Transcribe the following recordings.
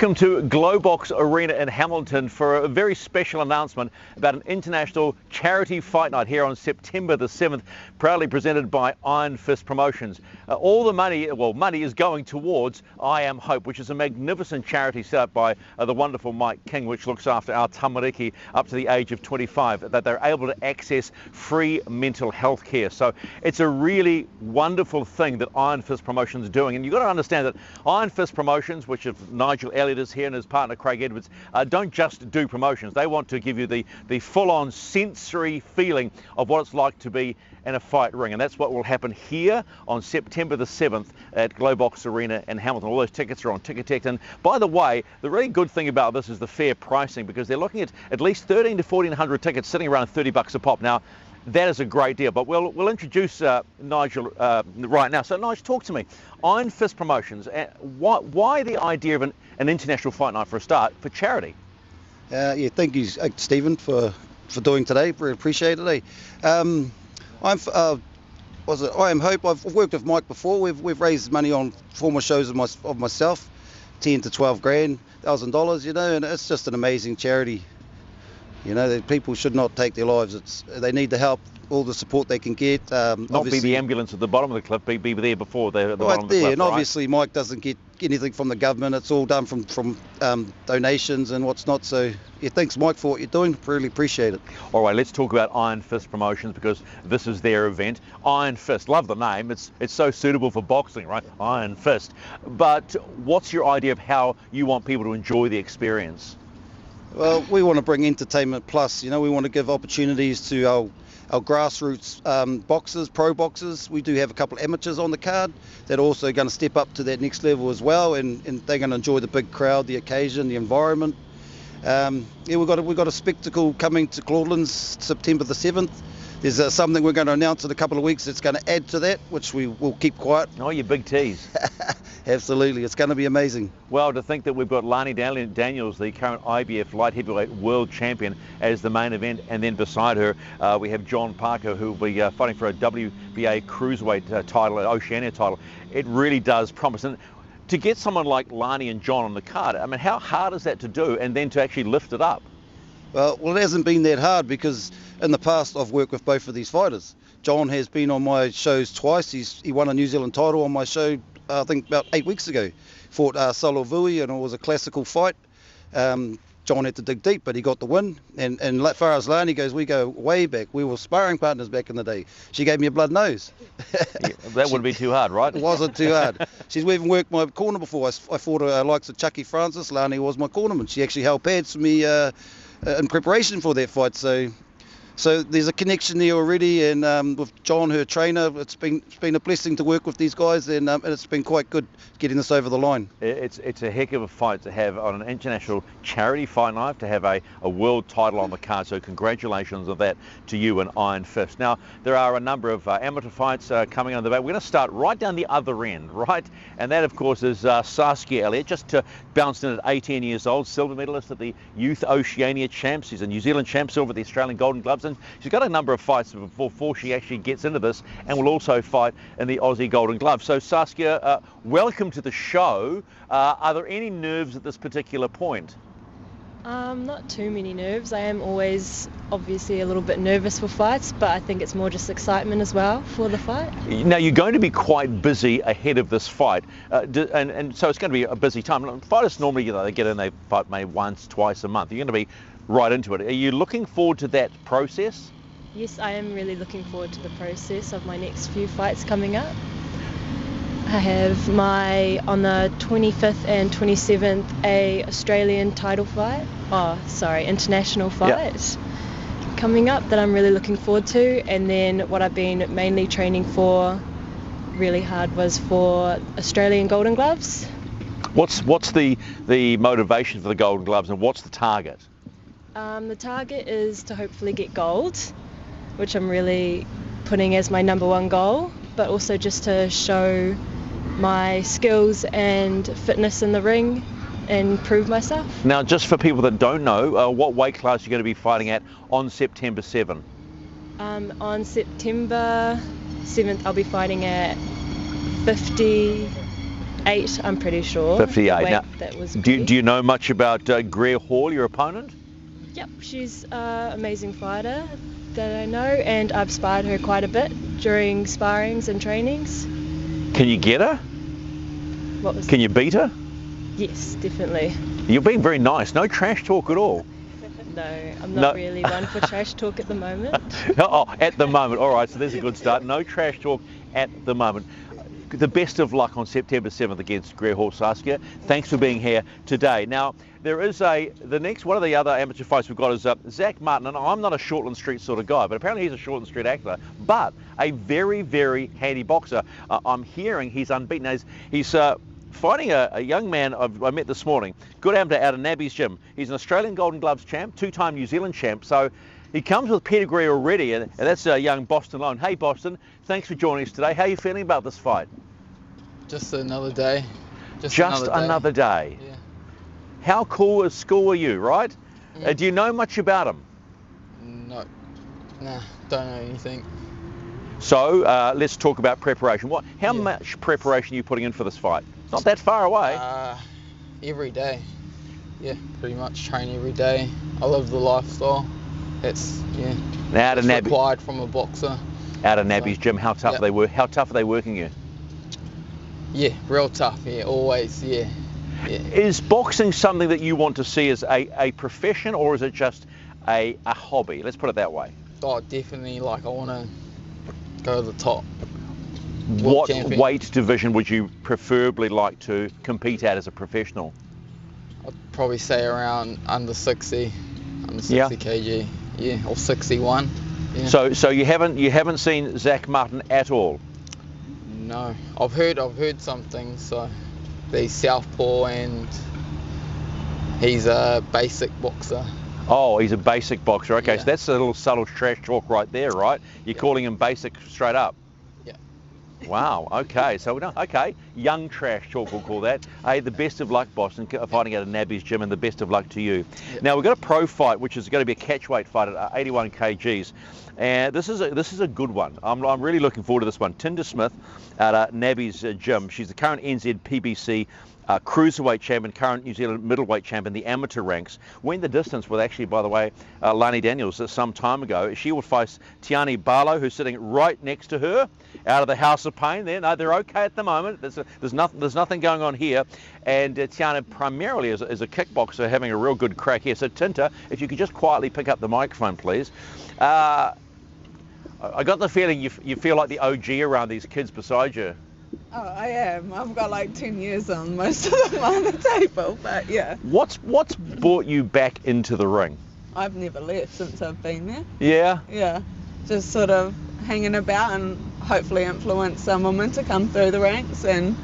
Welcome to Globox Arena in Hamilton for a very special announcement about an international charity fight night here on September the 7th, proudly presented by Ironfist Promotions. All the money is going towards I Am Hope, which is a magnificent charity set up by the wonderful Mike King, which looks after our tamariki up to the age of 25, that they're able to access free mental health care. So it's a really wonderful thing that Ironfist Promotions is doing. And you've got to understand that Ironfist Promotions, which if Nigel Elliott is here and his partner Craig Edwards, don't just do promotions. They want to give you the full-on sensory feeling of what it's like to be in a fight ring, and that's what will happen here on September the 7th at Globox Arena in Hamilton. All those tickets are on Ticketek, and by the way, the really good thing about this is the fair pricing, because they're looking at least 13 to 1400 tickets sitting around $30 a pop. Now, that is a great deal, but we'll introduce Nigel right now. So Nigel, talk to me. Ironfist Promotions, why the idea of an international fight night for a start, for charity? Yeah, thank you, Stephen, for doing today. Very appreciate it. I Am Hope. I've worked with Mike before. We've raised money on former shows of myself, 10 to 12 grand, $1,000, you know, and it's just an amazing charity. You know, people should not take their lives. They need the help, all the support they can get. Not be the ambulance at the bottom of the cliff, be there before the bottom right of the cliff. And obviously Mike doesn't get anything from the government. It's all done from donations and what's not. So yeah, thanks Mike for what you're doing. Really appreciate it. All right, let's talk about Ironfist Promotions, because this is their event. Ironfist, love the name. It's so suitable for boxing, right? Ironfist. But what's your idea of how you want people to enjoy the experience? Well, we want to bring entertainment plus, you know, we want to give opportunities to our grassroots boxers, pro boxers. We do have a couple of amateurs on the card that are also going to step up to that next level as well, and they're going to enjoy the big crowd, the occasion, the environment. Yeah, we've got a spectacle coming to Claudelands September the 7th. There's something we're going to announce in a couple of weeks that's going to add to that, which we will keep quiet. Oh, you big tease. Absolutely, it's going to be amazing. Well, to think that we've got Renie Daniels, the current IBF light heavyweight world champion, as the main event, and then beside her we have John Parker, who will be fighting for a WBA cruiserweight title, an Oceania title. It really does promise. And to get someone like Renie and John on the card, I mean, how hard is that to do, and then to actually lift it up? Well, it hasn't been that hard, because in the past I've worked with both of these fighters. John has been on my shows twice. He won a New Zealand title on my show, I think about 8 weeks ago. Fought Solo Vui, and it was a classical fight. John had to dig deep, but he got the win. And as far as Renie goes, we go way back. We were sparring partners back in the day. She gave me a blood nose. Yeah, that wouldn't be too hard, right? It wasn't too hard. She's even worked my corner before. I fought her likes of Chucky Francis. Renie was my cornerman. She actually held pads for me in preparation for that fight. So there's a connection there already, and with John, her trainer, it's been a blessing to work with these guys, and it's been quite good getting this over the line. It's a heck of a fight to have on an international charity fight night, to have a world title on the card, so congratulations on that to you and Ironfist. Now, there are a number of amateur fights coming on the back. We're going to start right down the other end, right? And that, of course, is Sasa Elliott, just bounced in at 18 years old, silver medalist at the Youth Oceania Champs. She's a New Zealand champ, silver at the Australian Golden Gloves. And she's got a number of fights before she actually gets into this, and will also fight in the Aussie Golden Glove. So Saskia, welcome to the show. Are there any nerves at this particular point? Not too many nerves. I am always obviously a little bit nervous for fights, but I think it's more just excitement as well for the fight. Now, you're going to be quite busy ahead of this fight, and so it's going to be a busy time. Fighters normally, you know, they get in, they fight maybe once, twice a month. You're going to be right into it. Are you looking forward to that process? Yes, I am really looking forward to the process of my next few fights coming up. I have on the 25th and 27th a Australian title fight, international fight coming up that I'm really looking forward to, and then what I've been mainly training for really hard was for Australian Golden Gloves. What's the motivation for the Golden Gloves, and what's the target? The target is to hopefully get gold, which I'm really putting as my number one goal, but also just to show my skills and fitness in the ring and prove myself. Now, just for people that don't know, what weight class are you going to be fighting at on September 7th? On September 7th, I'll be fighting at 58 58, I'm pretty sure. 58. Weight Now, that was do you know much about Greer Hall, your opponent? Yep, she's an amazing fighter that I know, and I've sparred her quite a bit during sparrings and trainings. Can you get her? Can you beat her? Yes, definitely. You're being very nice. No trash talk at all. No, I'm not really one for trash talk at the moment. Oh, at the moment. All right, so there's a good start. No trash talk at the moment. The best of luck on September 7th against Greer Hall, Saskia. Thanks for being here today. Now, there is the next one of the other amateur fights we've got is Zach Martin, and I'm not a Shortland Street sort of guy, but apparently he's a Shortland Street actor, but a very, very handy boxer. I'm hearing he's unbeaten. He's fighting a young man I met this morning, good amateur out of Nabby's gym. He's an Australian Golden Gloves champ, two-time New Zealand champ, so he comes with pedigree already, and that's a young Boston Lone. Hey Boston, thanks for joining us today. How are you feeling about this fight? Just another day. Just another day. Yeah. How cool as school are you, right? Do you know much about him? No. Nah, don't know anything. So let's talk about preparation. How much preparation are you putting in for this fight? It's not that far away. Every day. Yeah, pretty much train every day. I love the lifestyle. It's required from a boxer. Out of Nabby's gym, how tough they work? How tough are they working you? Yeah, real tough. Yeah, always. Yeah. Is boxing something that you want to see as a profession, or is it just a hobby? Let's put it that way. Oh, definitely. Like, I want to go to the top. What weight division would you preferably like to compete at as a professional? I'd probably say around under 60 kg. Yeah, or 61. Yeah. So you haven't seen Zach Martin at all? No, I've heard some things. So he's southpaw and he's a basic boxer. Oh, he's a basic boxer. Okay, Yeah. so that's a little subtle trash talk right there, right? You're calling him basic straight up. Yeah. Wow. Okay. So we don't. Okay. Young trash talk, we'll call that. Hey, the best of luck, Boston, fighting out of Nabby's gym, and the best of luck to you. Yep. Now we've got a pro fight, which is going to be a catchweight fight at 81 kgs, and this is a good one. I'm really looking forward to this one. Tinder Smith out of Nabby's gym. She's the current NZ PBC cruiserweight champion, current New Zealand middleweight champion, the amateur ranks. Went the distance with actually, by the way, Lani Daniels some time ago. She will face Tiani Barlow, who's sitting right next to her, out of the House of Pain. There, no, they're okay at the moment. There's nothing going on here. And Tiana primarily is a kickboxer, having a real good crack here. So Tinta, if you could just quietly pick up the microphone, please. I got the feeling you feel like the OG around these kids beside you. Oh, I am. I've got like 10 years on most of them on the table, but yeah. What's brought you back into the ring? I've never left since I've been there. Yeah? Yeah. Just sort of hanging about and hopefully influence some women to come through the ranks and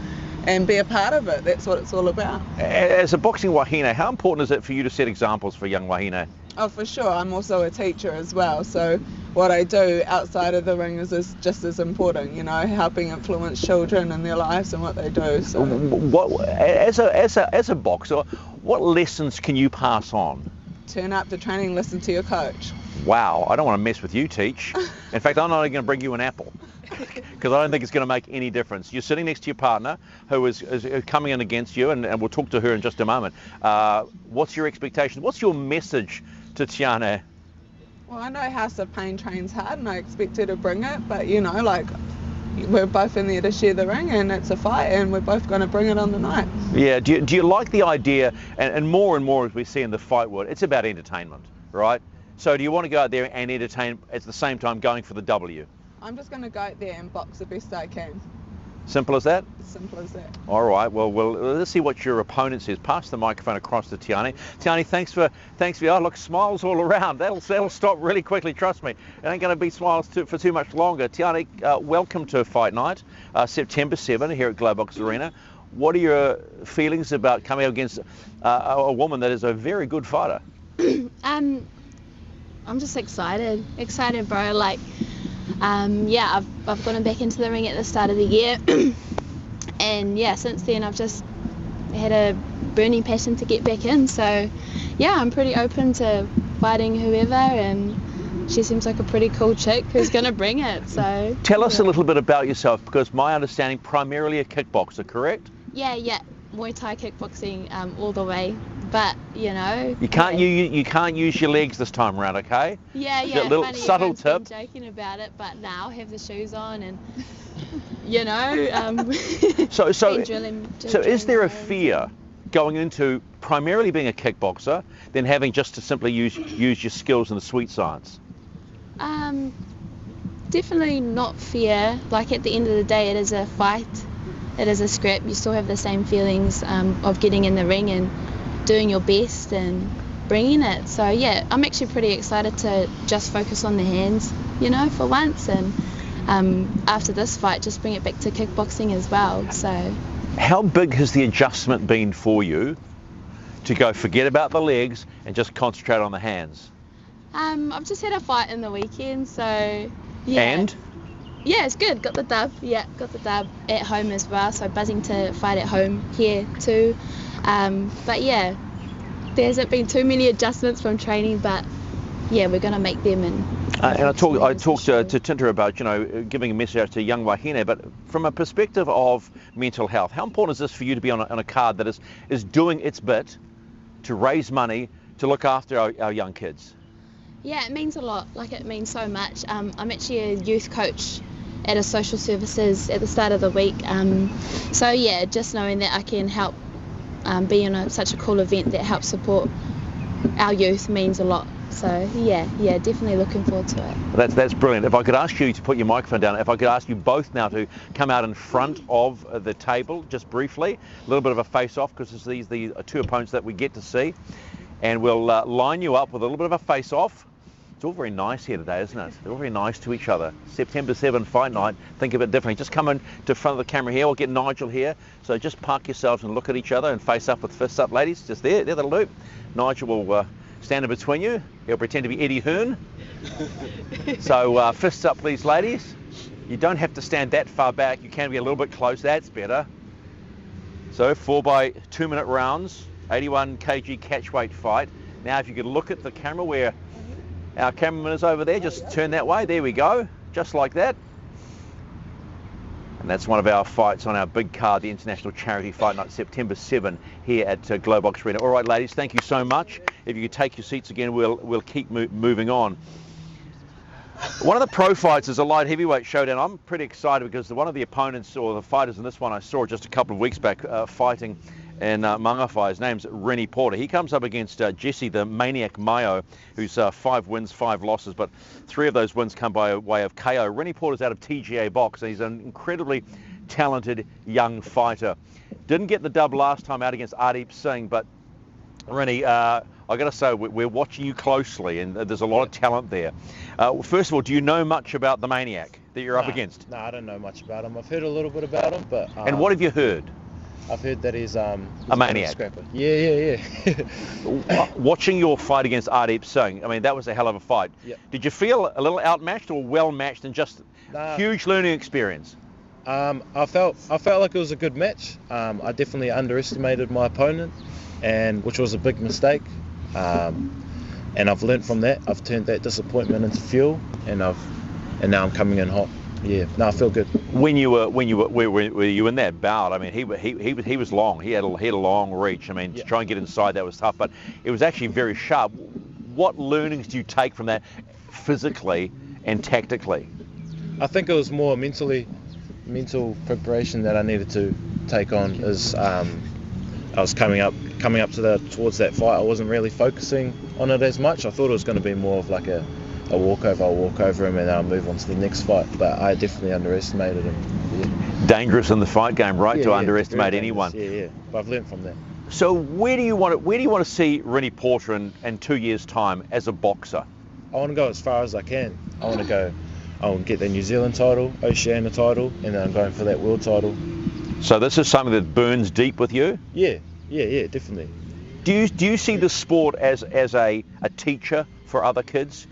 be a part of it. That's what it's all about. As a boxing wahine, how important is it for you to set examples for young wahine? Oh, for sure. I'm also a teacher as well, so what I do outside of the ring is just as important, you know, helping influence children in their lives and what they do. So, as a boxer, what lessons can you pass on? Turn up to training, listen to your coach. Wow, I don't want to mess with you, Teach. In fact, I'm not even going to bring you an apple because I don't think it's going to make any difference. You're sitting next to your partner who is coming in against you, and we'll talk to her in just a moment. What's your expectation? What's your message to Tiana? Well, I know House of Pain trains hard and I expect her to bring it, but you know, like, we're both in there to share the ring and it's a fight and we're both going to bring it on the night. Yeah, do you like the idea, and more as we see in the fight world, it's about entertainment, right? So do you want to go out there and entertain at the same time going for the W? I'm just going to go out there and box the best I can. Simple as that? Simple as that. All right, well, let's see what your opponent says. Pass the microphone across to Tiani. Tiani, thanks for, oh, look, smiles all around. That'll stop really quickly, trust me. It ain't going to be smiles for too much longer. Tiani, welcome to Fight Night, September 7 here at Globox Arena. What are your feelings about coming up against a woman that is a very good fighter? I'm just excited, bro. Like, yeah, I've gotten back into the ring at the start of the year, and yeah, since then I've just had a burning passion to get back in. So, yeah, I'm pretty open to fighting whoever, and she seems like a pretty cool chick who's gonna bring it. So, tell us a little bit about yourself, because my understanding, primarily a kickboxer, correct? Yeah, Muay Thai kickboxing all the way. But you know, you can't you can't use your legs this time around, okay? Yeah. Little Funny, subtle tip. been joking about it, but now I have the shoes on and you know. So drilling is there a fear going into primarily being a kickboxer than having just to simply use your skills in the sweet science? Definitely not fear. Like at the end of the day, it is a fight. It is a scrap. You still have the same feelings of getting in the ring and doing your best and bringing it. So yeah, I'm actually pretty excited to just focus on the hands, you know, for once, and after this fight, just bring it back to kickboxing as well. So, how big has the adjustment been for you to go forget about the legs and just concentrate on the hands? I've just had a fight in the weekend, so yeah. And? Yeah, it's good. Got the dub. Yeah, got the dub at home as well. So buzzing to fight at home here too. But yeah, there hasn't been too many adjustments from training, but yeah, we're gonna make them. And I talked to Tinter about, you know, giving a message out to young wahine, but from a perspective of mental health, how important is this for you to be on a card that is doing its bit to raise money to look after our young kids? Yeah, it means a lot. Like, it means so much. I'm actually a youth coach at a social services at the start of the week. So yeah, just knowing that I can help be on such a cool event that helps support our youth means a lot. So yeah, definitely looking forward to it. That's brilliant. If I could ask you to put your microphone down, if I could ask you both now to come out in front of the table, just briefly, a little bit of a face-off, because these are two opponents that we get to see, and we'll line you up with a little bit of a face-off. It's all very nice here today, isn't it? They're all very nice to each other. September 7 fight night, think of it differently. Just come in to front of the camera here. We'll get Nigel here. So just park yourselves and look at each other and face up with fists up, ladies. Just there, that'll do. Nigel will stand in between you. He'll pretend to be Eddie Hearn. So fists up, please, ladies. You don't have to stand that far back. You can be a little bit close. That's better. So 4 by 2 minute rounds, 81 kg catchweight fight. Now if you could look at the camera where our cameraman is over there, just turn that way. There we go, just like that. And that's one of our fights on our big card, the International Charity Fight Night, September 7 here at Globox Arena. All right, ladies, thank you so much. If you could take your seats again, we'll keep moving on. One of the pro fights is a light heavyweight showdown. I'm pretty excited because one of the opponents, or the fighters in this one, I saw just a couple of weeks back fighting in Mangawhai. His name's Renie Porter. He comes up against Jesse the Maniac Mayo, who's 5 wins, 5 losses, but 3 of those wins come by way of KO. Renie Porter's out of TGA Box, and he's an incredibly talented young fighter. Didn't get the dub last time out against Ardeep Singh, but Renie, I got to say, we're watching you closely, and there's a lot of talent there. First of all, do you know much about the Maniac that you're up against? No, I don't know much about him. I've heard a little bit about him, but... and what have you heard? I've heard that he's a maniac. Scrapper. Yeah. Watching your fight against Ardeep Singh, I mean, that was a hell of a fight. Yep. Did you feel a little outmatched or well matched, and just huge learning experience? I felt like it was a good match. I definitely underestimated my opponent, which was a big mistake. And I've learnt from that. I've turned that disappointment into fuel, and now I'm coming in hot. Yeah, no, I feel good. When you were in that bout, I mean, he was long. He had a long reach. I mean, to try and get inside that was tough, but it was actually very sharp. What learnings do you take from that, physically and tactically? I think it was more mental preparation that I needed to take on. As I was coming up towards that fight, I wasn't really focusing on it as much. I thought it was going to be more of like a walkover. I'll walk over him and then I'll move on to the next fight. But I definitely underestimated him. Yeah. Dangerous in the fight game, right? To underestimate anyone. Yeah. But I've learned from that. So where do you want to see Renie Porter in 2 years' time as a boxer? I want to go as far as I can. I want to get the New Zealand title, Oceania title, and then I'm going for that world title. So this is something that burns deep with you? Yeah, definitely. Do you see the sport as a teacher for other kids?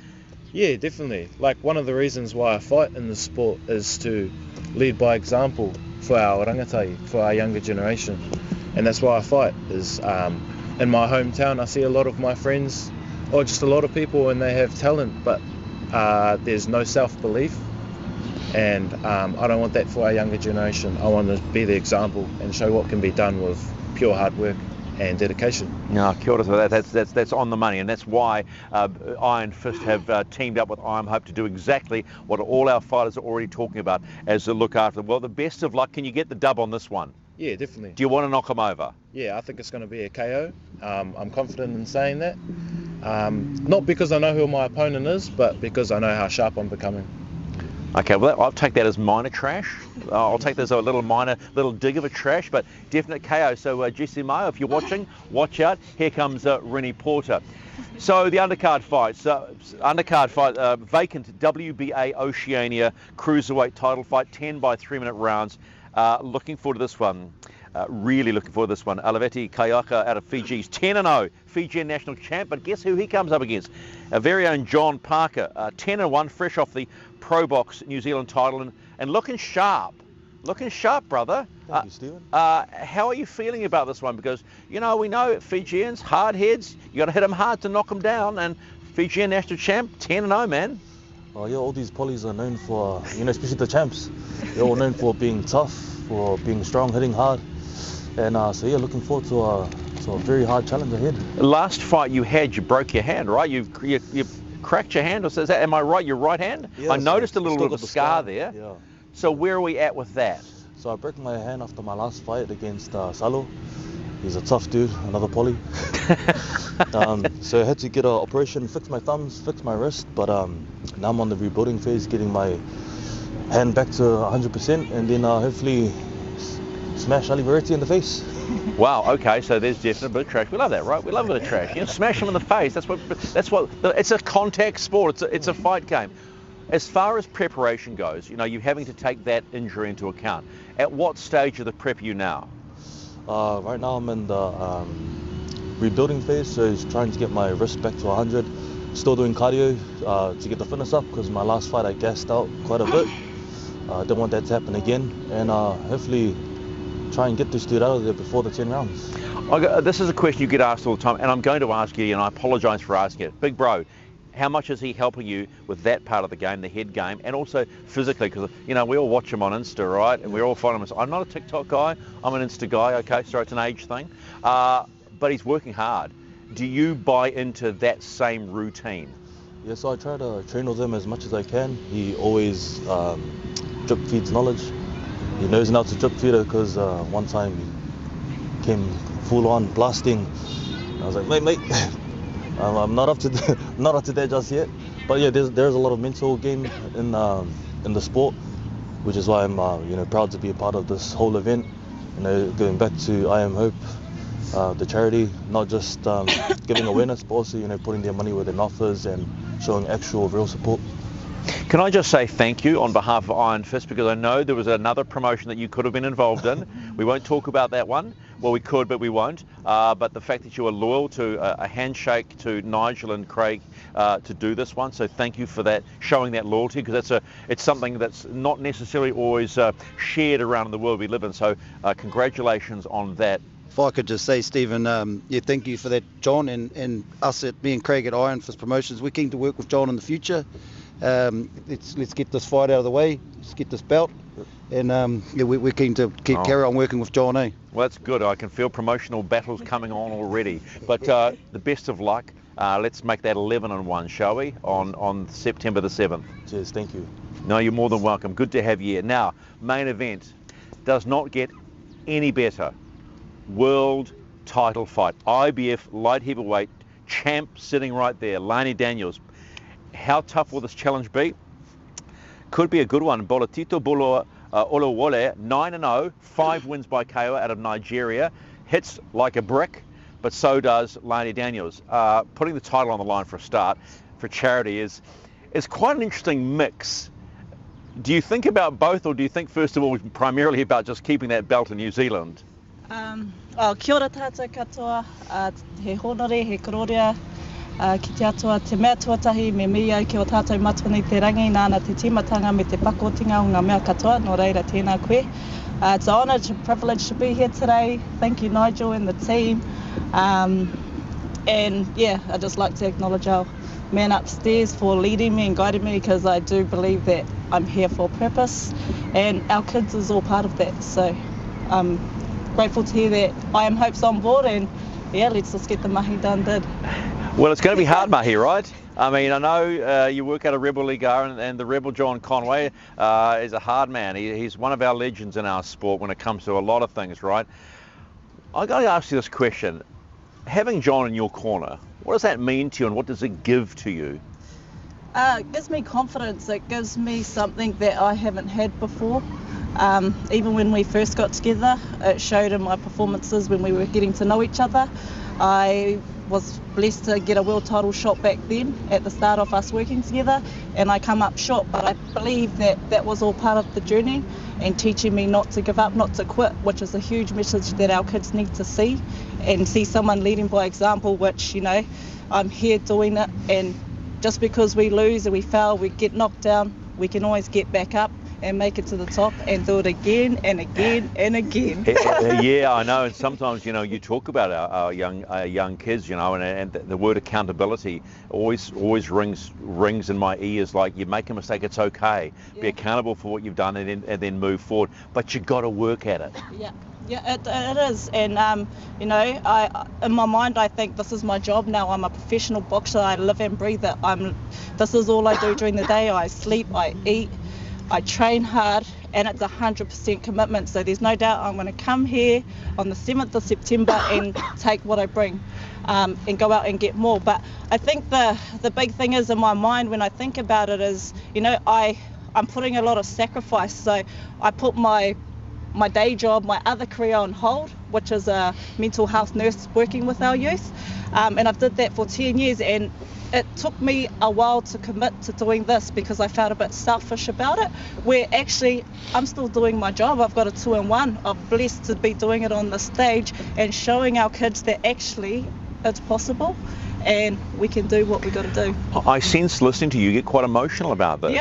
Yeah, definitely. Like, one of the reasons why I fight in the sport is to lead by example for our rangatahi, for our younger generation. And that's why I fight, is in my hometown I see a lot of my friends, or just a lot of people, and they have talent, but there's no self-belief. And I don't want that for our younger generation. I want to be the example and show what can be done with pure hard work and dedication. Yeah, kia ora, so that's on the money, and that's why Ironfist have teamed up with I'm Hope to do exactly what all our fighters are already talking about as to look after them. Well, the best of luck. Can you get the dub on this one? Yeah, definitely. Do you want to knock them over? Yeah, I think it's going to be a KO. I'm confident in saying that. Not because I know who my opponent is, but because I know how sharp I'm becoming. Okay, well, I'll take that as minor trash. I'll take this as a little dig of a trash, but definite KO. So, Jesse Mayo, if you're watching, watch out. Here comes Renie Porter. So, the undercard fights. Vacant WBA Oceania Cruiserweight title fight, 10 by 3-minute rounds. Looking forward to this one. Really looking forward to this one. Alaveti Kayaka out of Fiji's 10-0 Fijian national champ, but guess who he comes up against? Our very own John Parker, 10-1, fresh off the Pro Box New Zealand title, and looking sharp. Looking sharp, brother. Thank you, Stephen. How are you feeling about this one? Because, you know, we know Fijians, hard heads, you got to hit them hard to knock them down, and Fijian national champ, 10-0, man. Oh yeah, all these polys are known for, you know, especially the champs, they're all known for being tough, for being strong, hitting hard. And so yeah, looking forward to a very hard challenge ahead. Last fight you had, you broke your hand, right? You cracked your hand, or is that, am I right, your right hand? Yeah, I noticed a little bit got of a the scar there. Yeah. So where are we at with that? So I broke my hand after my last fight against Salo. He's a tough dude, another poly. So I had to get an operation, fix my thumbs, fix my wrist, but now I'm on the rebuilding phase, getting my hand back to 100%, and then hopefully smash Ali Moretti in the face. Wow, okay, so there's definitely a bit of trash. We love that, right? We love a bit of trash. You know, smash them in the face. That's what. It's a contact sport. It's a fight game. As far as preparation goes, you know, you're having to take that injury into account. At what stage of the prep are you now? Right now I'm in the rebuilding phase, so it's trying to get my wrist back to 100. Still doing cardio to get the fitness up, because my last fight I gassed out quite a bit. Don't want that to happen again, and hopefully try and get this dude out of there before the 10 rounds. This is a question you get asked all the time, and I'm going to ask you, and I apologise for asking it. Big bro, how much is he helping you with that part of the game, the head game, and also physically? Because, you know, we all watch him on Insta, right? And we all find him. I'm not a TikTok guy. I'm an Insta guy. Okay, sorry, it's an age thing. But he's working hard. Do you buy into that same routine? Yeah, so I try to train with him as much as I can. He always drip feeds knowledge. He knows now to drip feed it, because one time he came full on blasting. I was like, mate, I'm not up to that just yet. But yeah, there's a lot of mental game in the sport, which is why I'm proud to be a part of this whole event. You know, going back to I Am Hope, the charity, not just giving awareness, but also, you know, putting their money where their mouth is and showing actual real support. Can I just say thank you on behalf of Ironfist, because I know there was another promotion that you could have been involved in. We won't talk about that one. Well, we could, but we won't. But the fact that you are loyal to a handshake to Nigel and Craig to do this one, so thank you for that, showing that loyalty, because it's something that's not necessarily always shared around the world we live in. So congratulations on that. If I could just say, Stephen, yeah, thank you for that, John, and us at me and Craig at Ironfist Promotions. We're keen to work with John in the future. Let's get this fight out of the way. Let's get this belt, and yeah, we're keen to carry on working with John. Well, that's good. I can feel promotional battles coming on already. But the best of luck. Let's make that 11-1, shall we? On September the 7th. Cheers. Thank you. No, you're more than welcome. Good to have you here. Now, main event does not get any better. World title fight. IBF light heavyweight champ sitting right there, Lani Daniels. How tough will this challenge be? Could be a good one. Bolatito Olowole, 9-0, 5 wins by KO out of Nigeria. Hits like a brick, but so does Lani Daniels. Putting the title on the line for a start, for charity, is quite an interesting mix. Do you think about both, or do you think first of all primarily about just keeping that belt in New Zealand? Kia ora tātou katoa, he honore, he kororia, ki te atua te mea tuatahi, me mea ki o tātou matua ni te rangi, nāna te timatanga me te pakotinga o ngā mea katoa, nō reira tēnā koe. It's an honour, it's a privilege to be here today. Thank you, Nigel and the team. And yeah, I'd just like to acknowledge our man upstairs for leading me and guiding me, because I do believe that I'm here for a purpose, and our kids is all part of that. So I'm grateful to hear that I Am Hope's on board, and yeah, let's just get the mahi done did. Well, it's going to be hard mahi, right? I mean, I know you work at a Rebel League and the Rebel John Conway is a hard man. He's one of our legends in our sport when it comes to a lot of things, right? I got to ask you this question. Having John in your corner, what does that mean to you, and what does it give to you? It gives me confidence. It gives me something that I haven't had before. Even when we first got together, it showed in my performances when we were getting to know each other. I was blessed to get a world title shot back then at the start of us working together, and I come up short, but I believe that was all part of the journey and teaching me not to give up, not to quit, which is a huge message that our kids need to see, and see someone leading by example, which, you know, I'm here doing it, and just because we lose and we fail, we get knocked down, we can always get back up and make it to the top and do it again and again and again. Yeah, I know. And sometimes, you know, you talk about our young kids, you know, and the word accountability always rings in my ears. Like, you make a mistake, it's okay. Yeah. Be accountable for what you've done, and then move forward. But you got to work at it. Yeah, it is. And you know, I in my mind, I think this is my job now. I'm a professional boxer. I live and breathe it. This is all I do during the day. I sleep, I eat, I train hard, and it's 100% commitment. So there's no doubt I'm going to come here on the 7th of September and take what I bring, and go out and get more. But I think the big thing is in my mind when I think about it is, you know, I'm putting a lot of sacrifice. So I put my day job, my other career on hold, which is a mental health nurse working with our youth, and I've did that for 10 years, and it took me a while to commit to doing this because I felt a bit selfish about it, where actually I'm still doing my job. I've got a 2-in-1. I'm blessed to be doing it on the stage and showing our kids that actually it's possible and we can do what we got to do. I sense, listening to you, get quite emotional about this.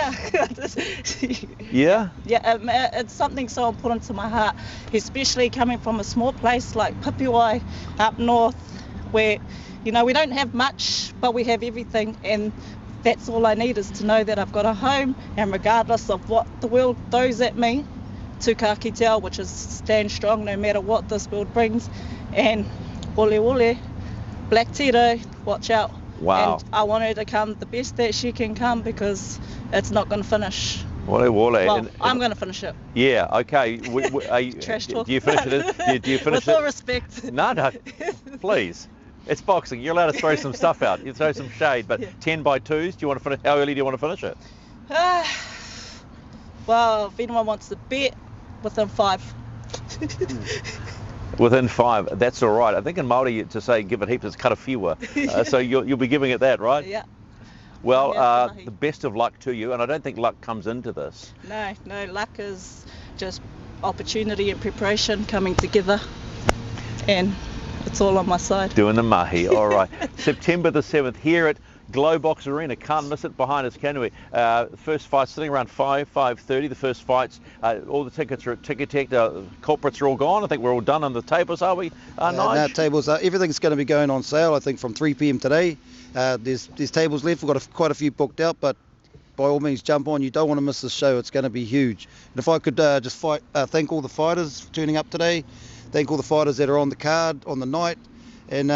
Yeah. Yeah, it's something so important to my heart, especially coming from a small place like Papiwai up north, where, you know, we don't have much, but we have everything, and that's all I need, is to know that I've got a home, and regardless of what the world throws at me, tuka ki te ao, which is stand strong no matter what this world brings, and ole ole, Black Tito, watch out. Wow. And I want her to come the best that she can come, because it's not going to finish. Well, I'm going to finish it. Yeah, okay. Trash talk. Do you finish it? Do you finish With all respect. No, please. It's boxing. You're allowed to throw some stuff out. You throw some shade, but 10 by 2s. Do you want to finish? How early do you want to finish it? Well, if anyone wants to bet, within 5. Within 5. That's all right. I think in Māori to say give it heaps is cut a whiua. So you'll be giving it that, right? Yeah. Well, the best of luck to you, and I don't think luck comes into this. No, luck is just opportunity and preparation coming together, and it's all on my side. Doing the mahi, all right. September the 7th here at Globox Arena. Can't miss it, behind us, can we? First fight sitting around 5:30. The first fights, all the tickets are at Ticketek. The corporates are all gone. I think we're all done on the tables, are we? No, tables, everything's going to be going on sale, I think, from 3 p.m. today. There's tables left. We've got quite a few booked out, but by all means jump on. You don't want to miss this show. It's going to be huge. And if I could just thank all the fighters for tuning up today. Thank all the fighters that are on the card on the night, and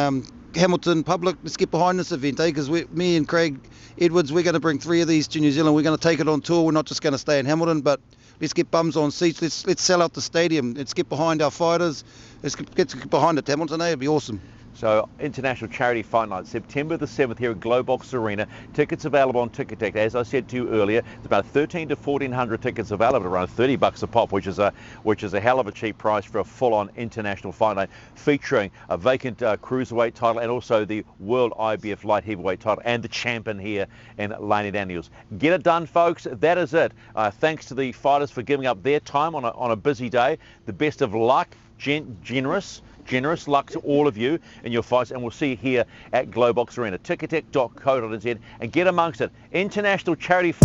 Hamilton public, let's get behind this event, because me and Craig Edwards, we're going to bring 3 of these to New Zealand. We're going to take it on tour. We're not just going to stay in Hamilton, but let's get bums on seats. Let's sell out the stadium. Let's get behind our fighters. Let's get behind it, Hamilton. It'd be awesome. So, International Charity Fight Night, September the 7th here at Globox Arena. Tickets available on Ticketek. As I said to you earlier, there's about 1,300 to 1,400 tickets available, around $30 a pop, which is a hell of a cheap price for a full-on international fight night, featuring a vacant cruiserweight title and also the World IBF light heavyweight title and the champion here in Laney Daniels. Get it done, folks. That is it. Thanks to the fighters for giving up their time on a busy day. The best of luck, generous luck to all of you in your fights, and we'll see you here at Globox Arena. Ticketek.co.nz, and get amongst it. International Charity